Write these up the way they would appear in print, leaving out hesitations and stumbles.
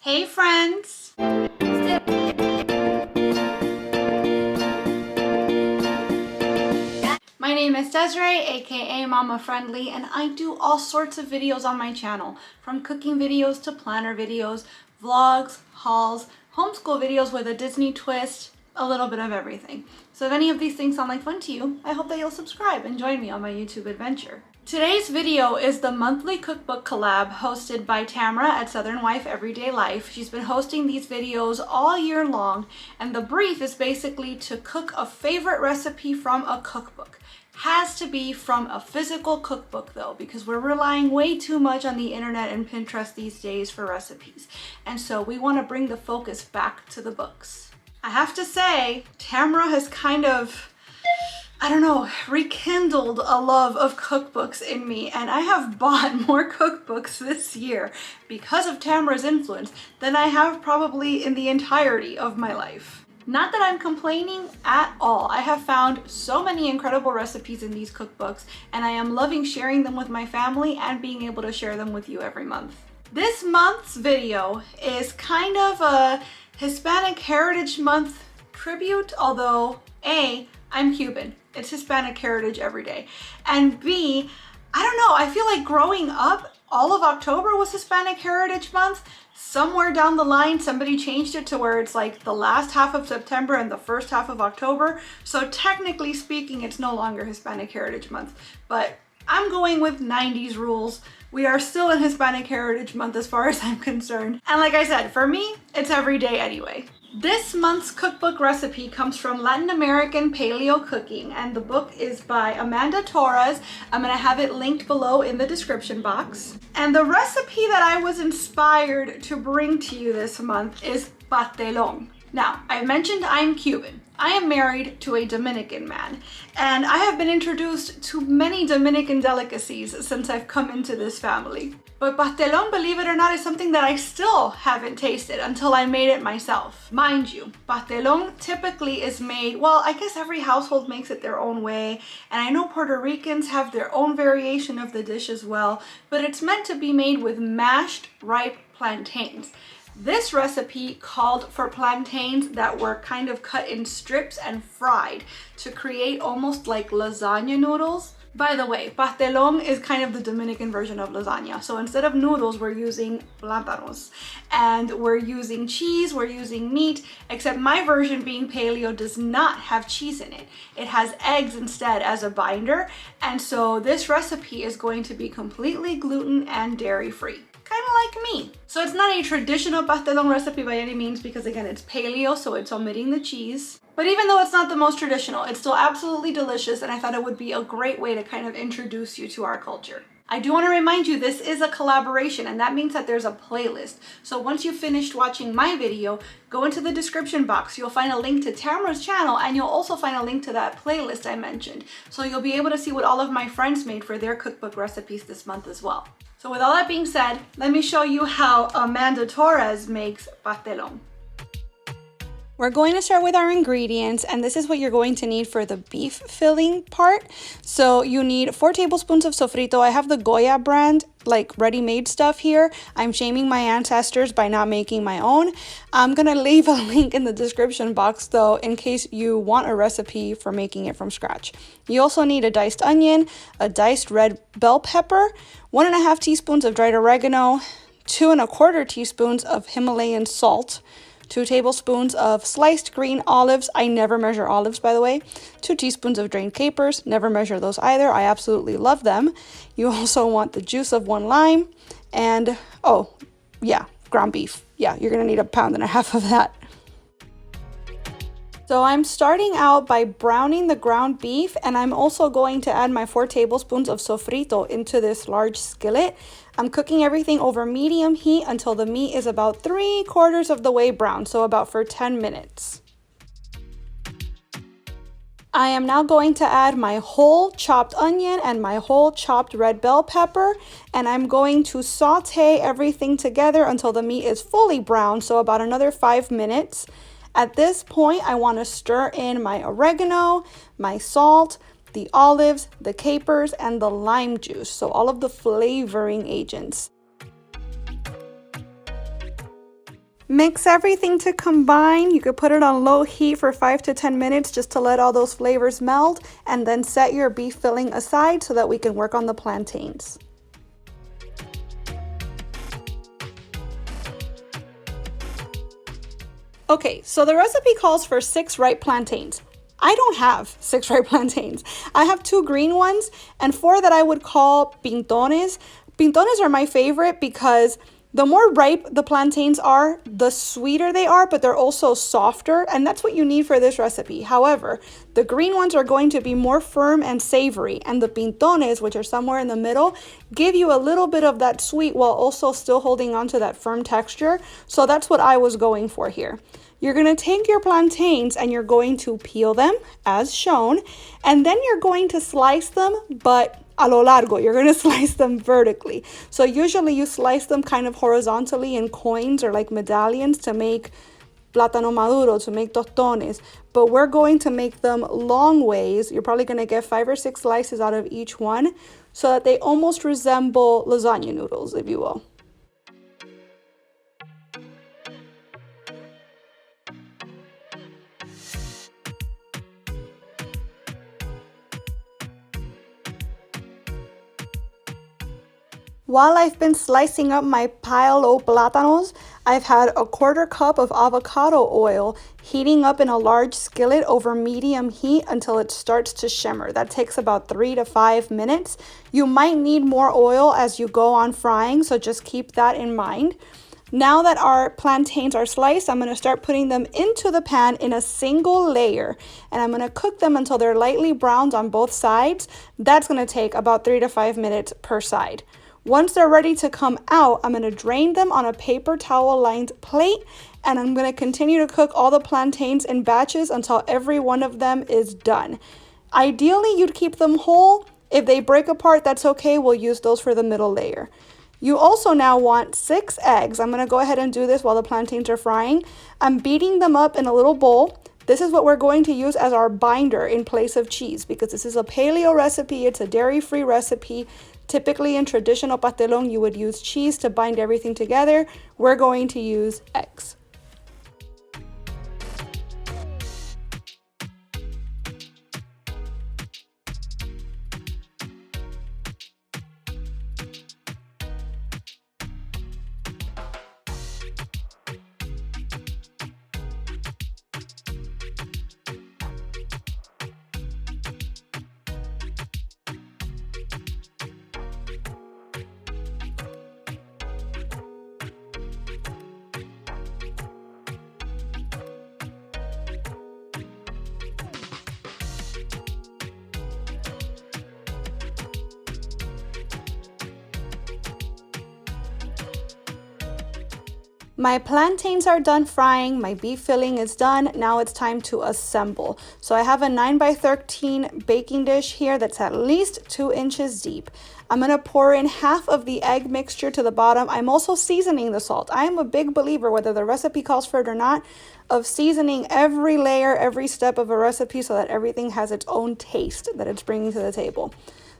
Hey friends! My name is Desiree, aka Mama Friendly, and I do all sorts of videos on my channel, from cooking videos to planner videos, vlogs, hauls, homeschool videos with a Disney twist, a little bit of everything. So if any of these things sound like fun to you, I hope that you'll subscribe and join me on my YouTube adventure. Today's video is the monthly cookbook collab hosted by Tamara at Southern Wife Everyday Life. She's been hosting these videos all year long, and the brief is basically to cook a favorite recipe from a cookbook. Has to be from a physical cookbook though, because we're relying way too much on the internet and Pinterest these days for recipes. And so we want to bring the focus back to the books. I have to say, Tamara has kind of, rekindled a love of cookbooks in me, and I have bought more cookbooks this year because of Tamara's influence than I have probably in the entirety of my life. Not that I'm complaining at all. I have found so many incredible recipes in these cookbooks, and I am loving sharing them with my family and being able to share them with you every month. This month's video is kind of a Hispanic Heritage Month tribute, although A, I'm Cuban. It's Hispanic Heritage every day. And B, I don't know, I feel like growing up, all of October was Hispanic Heritage Month. Somewhere down the line, somebody changed it to where it's like the last half of September and the first half of October. So technically speaking, it's no longer Hispanic Heritage Month, but I'm going with 90s rules. We are still in Hispanic Heritage Month as far as I'm concerned. And like I said, for me, it's every day anyway. This month's cookbook recipe comes from Latin American Paleo Cooking, and the book is by Amanda Torres. I'm gonna have it linked below in the description box. And the recipe that I was inspired to bring to you this month is Pastelon. Now, I mentioned I'm Cuban. I am married to a Dominican man, and I have been introduced to many Dominican delicacies since I've come into this family. But pastelon, believe it or not, is something that I still haven't tasted until I made it myself. Mind you, pastelon typically is made, well, I guess every household makes it their own way, and I know Puerto Ricans have their own variation of the dish as well, but it's meant to be made with mashed ripe plantains. This recipe called for plantains that were kind of cut in strips and fried to create almost like lasagna noodles. By the way, pastelón is kind of the Dominican version of lasagna. So instead of noodles, we're using plátanos, and we're using cheese, we're using meat, except my version, being paleo, does not have cheese in it. It has eggs instead as a binder. And so this recipe is going to be completely gluten and dairy free. Kind of like me. So it's not a traditional pastelón recipe by any means, because again, it's paleo, so it's omitting the cheese. But even though it's not the most traditional, it's still absolutely delicious, and I thought it would be a great way to kind of introduce you to our culture. I do want to remind you, this is a collaboration, and that means that there's a playlist. So once you've finished watching my video, go into the description box. You'll find a link to Tamara's channel, and you'll also find a link to that playlist I mentioned. So you'll be able to see what all of my friends made for their cookbook recipes this month as well. So with all that being said, let me show you how Amanda Torres makes pastelón. We're going to start with our ingredients, and this is what you're going to need for the beef filling part. So you need 4 tablespoons of sofrito. I have the Goya brand, like ready-made stuff here. I'm shaming my ancestors by not making my own. I'm gonna leave a link in the description box though, in case you want a recipe for making it from scratch. You also need a diced onion, a diced red bell pepper, 1.5 teaspoons of dried oregano, 2.25 teaspoons of Himalayan salt, 2 tablespoons of sliced green olives. I never measure olives, by the way. 2 teaspoons of drained capers. Never measure those either. I absolutely love them. You also want the juice of 1 lime. And, ground beef. Yeah, you're going to need 1.5 pounds of that. So I'm starting out by browning the ground beef, and I'm also going to add my 4 tablespoons of sofrito into this large skillet. I'm cooking everything over medium heat until the meat is about 3/4 of the way brown, so about for 10 minutes. I am now going to add my whole chopped onion and my whole chopped red bell pepper, and I'm going to saute everything together until the meat is fully brown, so about another 5 minutes. At this point, I want to stir in my oregano, my salt, the olives, the capers, and the lime juice, so all of the flavoring agents. Mix everything to combine. You could put it on low heat for 5 to 10 minutes just to let all those flavors melt, and then set your beef filling aside so that we can work on the plantains. Okay, so the recipe calls for 6 ripe plantains. I don't have 6 ripe plantains. I have 2 green ones and 4 that I would call pintones. Pintones are my favorite because the more ripe the plantains are, the sweeter they are, but they're also softer, and that's what you need for this recipe. However, the green ones are going to be more firm and savory, and the pintones, which are somewhere in the middle, give you a little bit of that sweet while also still holding on to that firm texture. So that's what I was going for here. You're going to take your plantains and you're going to peel them as shown, and then you're going to slice them, but a lo largo. You're going to slice them vertically. So usually you slice them kind of horizontally in coins or like medallions to make plátano maduro, to make tostones, but we're going to make them long ways. You're probably going to get 5 or 6 slices out of each one so that they almost resemble lasagna noodles, if you will. While I've been slicing up my Paleo plátanos, I've had a 1/4 cup of avocado oil heating up in a large skillet over medium heat until it starts to shimmer. That takes about 3 to 5 minutes. You might need more oil as you go on frying, so just keep that in mind. Now that our plantains are sliced, I'm going to start putting them into the pan in a single layer, and I'm going to cook them until they're lightly browned on both sides. That's going to take about 3 to 5 minutes per side. Once they're ready to come out, I'm going to drain them on a paper towel lined plate, and I'm going to continue to cook all the plantains in batches until every one of them is done. Ideally, you'd keep them whole. If they break apart, that's okay. We'll use those for the middle layer. You also now want 6 eggs. I'm going to go ahead and do this while the plantains are frying. I'm beating them up in a little bowl. This is what we're going to use as our binder in place of cheese because this is a paleo recipe. It's a dairy-free recipe. Typically in traditional pastelon, you would use cheese to bind everything together. We're going to use eggs. My plantains are done frying, my beef filling is done. Now it's time to assemble. So I have a 9x13 baking dish here that's at least 2 inches deep. I'm going to pour in half of the egg mixture to the bottom. I'm also seasoning the salt. I am a big believer, whether the recipe calls for it or not, of seasoning every layer, every step of a recipe so that everything has its own taste that it's bringing to the table.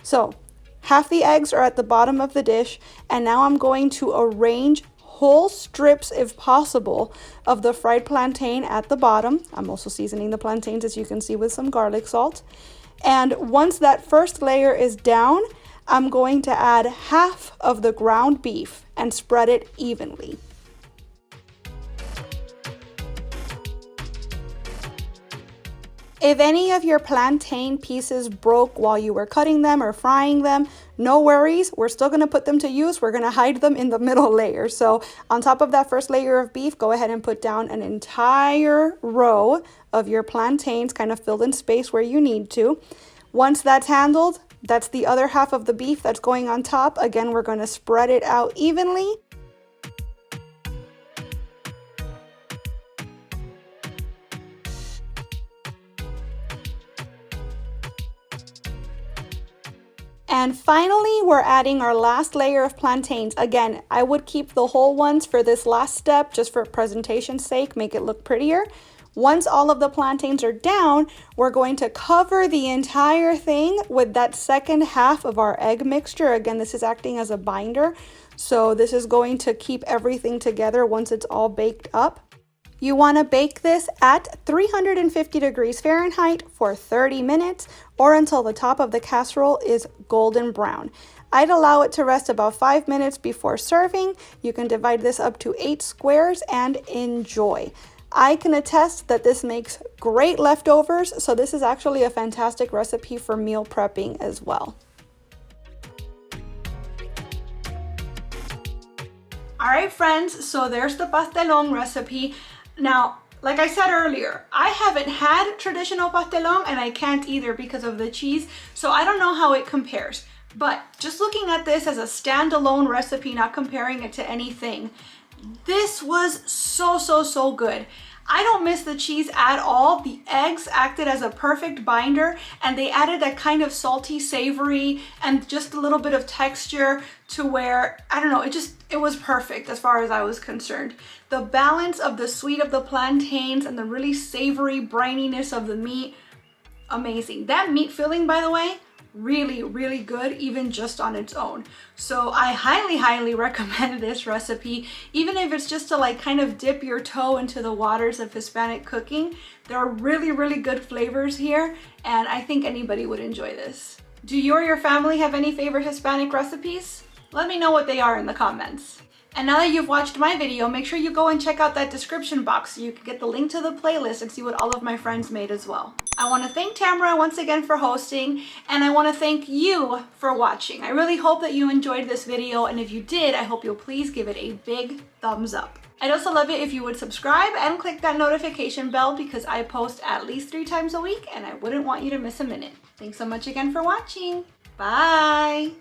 So half the eggs are at the bottom of the dish, and now I'm going to arrange whole strips, if possible, of the fried plantain at the bottom. I'm also seasoning the plantains, as you can see, with some garlic salt. And once that first layer is down, I'm going to add half of the ground beef and spread it evenly. If any of your plantain pieces broke while you were cutting them or frying them, no worries. We're still going to put them to use. We're going to hide them in the middle layer. So on top of that first layer of beef, go ahead and put down an entire row of your plantains, kind of filled in space where you need to. Once that's handled, that's the other half of the beef that's going on top. Again, we're going to spread it out evenly. And finally, we're adding our last layer of plantains. Again, I would keep the whole ones for this last step, just for presentation's sake, make it look prettier. Once all of the plantains are down, we're going to cover the entire thing with that second half of our egg mixture. Again, this is acting as a binder. So this is going to keep everything together once it's all baked up. You want to bake this at 350 degrees Fahrenheit for 30 minutes or until the top of the casserole is golden brown. I'd allow it to rest about 5 minutes before serving. You can divide this up to 8 squares and enjoy. I can attest that this makes great leftovers, so this is actually a fantastic recipe for meal prepping as well. All right, friends, so there's the pastelon recipe. Now, like I said earlier, I haven't had traditional pastelon and I can't either because of the cheese, so I don't know how it compares. But just looking at this as a standalone recipe, not comparing it to anything, this was so good. I don't miss the cheese at all. The eggs acted as a perfect binder and they added that kind of salty, savory, and just a little bit of texture to where, I don't know, it was perfect as far as I was concerned. The balance of the sweet of the plantains and the really savory brininess of the meat, amazing. That meat filling, by the way, really good even just on its own. So I highly recommend this recipe, even if it's just to like kind of dip your toe into the waters of Hispanic cooking. There are really good flavors here and I think anybody would enjoy this. Do you or your family have any favorite Hispanic recipes? Let me know what they are in the comments. And now that you've watched my video, make sure you go and check out that description box so you can get the link to the playlist and see what all of my friends made as well. I want to thank Tamara once again for hosting, and I want to thank you for watching. I really hope that you enjoyed this video, and if you did, I hope you'll please give it a big thumbs up. I'd also love it if you would subscribe and click that notification bell because I post at least 3 times a week and I wouldn't want you to miss a minute. Thanks so much again for watching. Bye!